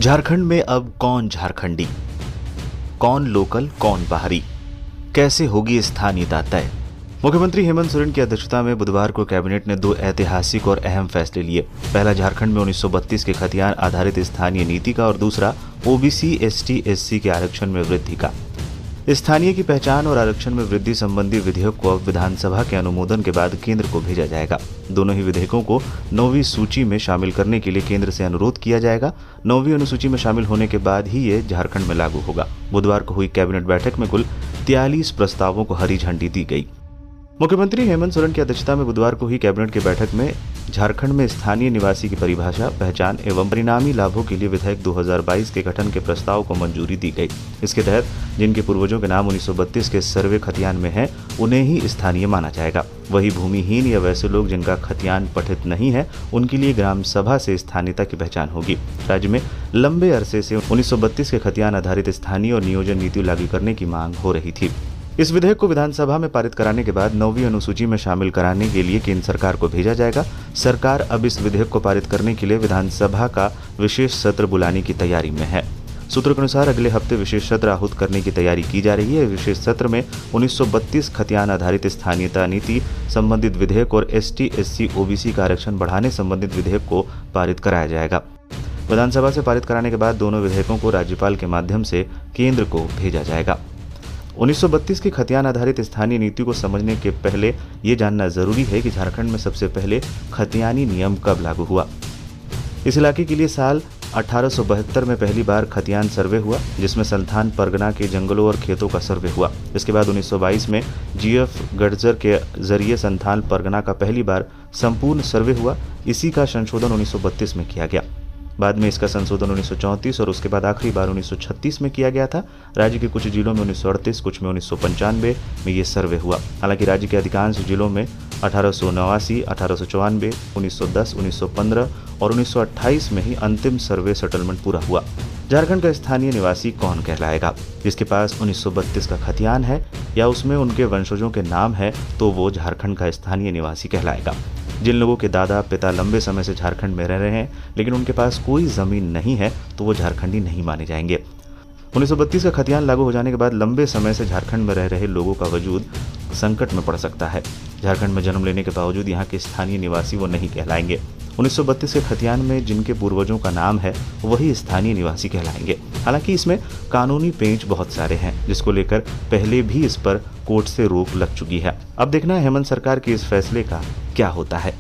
झारखंड में अब कौन झारखंडी, कौन लोकल कौन बाहरी, कैसे होगी स्थानीयता तय। मुख्यमंत्री हेमंत सोरेन की अध्यक्षता में बुधवार को कैबिनेट ने दो ऐतिहासिक और अहम फैसले लिए। पहला झारखंड में 1932 के खतियान आधारित स्थानीय नीति का और दूसरा ओबीसी एसटी एससी के आरक्षण में वृद्धि का। स्थानीय की पहचान और आरक्षण में वृद्धि संबंधी विधेयक को अब विधानसभा के अनुमोदन के बाद केंद्र को भेजा जाएगा। दोनों ही विधेयकों को 9वीं सूची में शामिल करने के लिए केंद्र से अनुरोध किया जाएगा। 9वीं अनुसूची में शामिल होने के बाद ही ये झारखंड में लागू होगा। बुधवार को हुई कैबिनेट बैठक में कुल 43 प्रस्तावों को हरी झंडी दी गई। मुख्यमंत्री हेमंत सोरेन की अध्यक्षता में बुधवार को हुई कैबिनेट की बैठक में झारखंड में स्थानीय निवासी की परिभाषा, पहचान एवं परिणामी लाभों के लिए विधेयक 2022 के गठन के प्रस्ताव को मंजूरी दी गई। इसके तहत जिनके पूर्वजों के नाम 1932 के सर्वे खतियान में हैं, उन्हें ही स्थानीय माना जाएगा। वही भूमिहीन या वैसे लोग जिनका खतियान पठित नहीं है, उनके लिए ग्राम सभा से स्थानीयता की पहचान होगी। राज्य में लंबे अरसे से 1932 के खतियान आधारित स्थानीय और नियोजन नीति लागू करने की मांग हो रही थी। इस विधेयक को विधानसभा में पारित कराने के बाद 9वीं अनुसूची में शामिल कराने के लिए केंद्र सरकार को भेजा जाएगा। सरकार अब इस विधेयक को पारित करने के लिए विधानसभा का विशेष सत्र बुलाने की तैयारी में है। सूत्रों के अनुसार अगले हफ्ते विशेष सत्र आहूत करने की तैयारी की जा रही है। विशेष सत्र में 1932 खतियान आधारित स्थानीयता नीति संबंधित विधेयक और एसटी एससी ओबीसी का आरक्षण बढ़ाने संबंधित विधेयक को पारित कराया जाएगा। विधानसभा से पारित कराने के बाद दोनों विधेयकों को राज्यपाल के माध्यम से केंद्र को भेजा जाएगा। 1932 की खतियान आधारित स्थानीय नीति को समझने के पहले ये जानना जरूरी है कि झारखंड में सबसे पहले खतियानी नियम कब लागू हुआ। इस इलाके के लिए साल 1872 में पहली बार खतियान सर्वे हुआ, जिसमें संथाल परगना के जंगलों और खेतों का सर्वे हुआ। इसके बाद 1922 में जीएफ गडजर के जरिए संथाल परगना का पहली बार संपूर्ण सर्वे हुआ। इसी का संशोधन 1932 में किया गया। बाद में इसका संशोधन 1934 और उसके बाद आखिरी बार 1936 में किया गया था। राज्य के कुछ जिलों में 1938, कुछ में 1995 में ये सर्वे हुआ। हालांकि राज्य के अधिकांश जिलों में 1889, 1894, 1910, 1915 और 1928 में ही अंतिम सर्वे सेटलमेंट पूरा हुआ। झारखंड का स्थानीय निवासी कौन कहलाएगा? जिसके पास 1932 का खतियान है या उसमें उनके वंशजों के नाम है, तो वो झारखंड का स्थानीय निवासी कहलाएगा। जिन लोगों के दादा पिता लंबे समय से झारखंड में रह रहे हैं लेकिन उनके पास कोई जमीन नहीं है, तो वो झारखंडी नहीं माने जाएंगे। 1932 का खतियान लागू हो जाने के बाद लंबे समय से झारखंड में रह रहे लोगों का वजूद संकट में पड़ सकता है। झारखंड में जन्म लेने के बावजूद यहाँ के स्थानीय निवासी वो नहीं कहलाएंगे। 1932 के खतियान में जिनके पूर्वजों का नाम है, वही स्थानीय निवासी कहलाएंगे। हालांकि इसमें कानूनी पेंच बहुत सारे हैं, जिसको लेकर पहले भी इस पर कोर्ट से रोक लग चुकी है। अब देखना है हेमंत सरकार के इस फैसले का क्या होता है।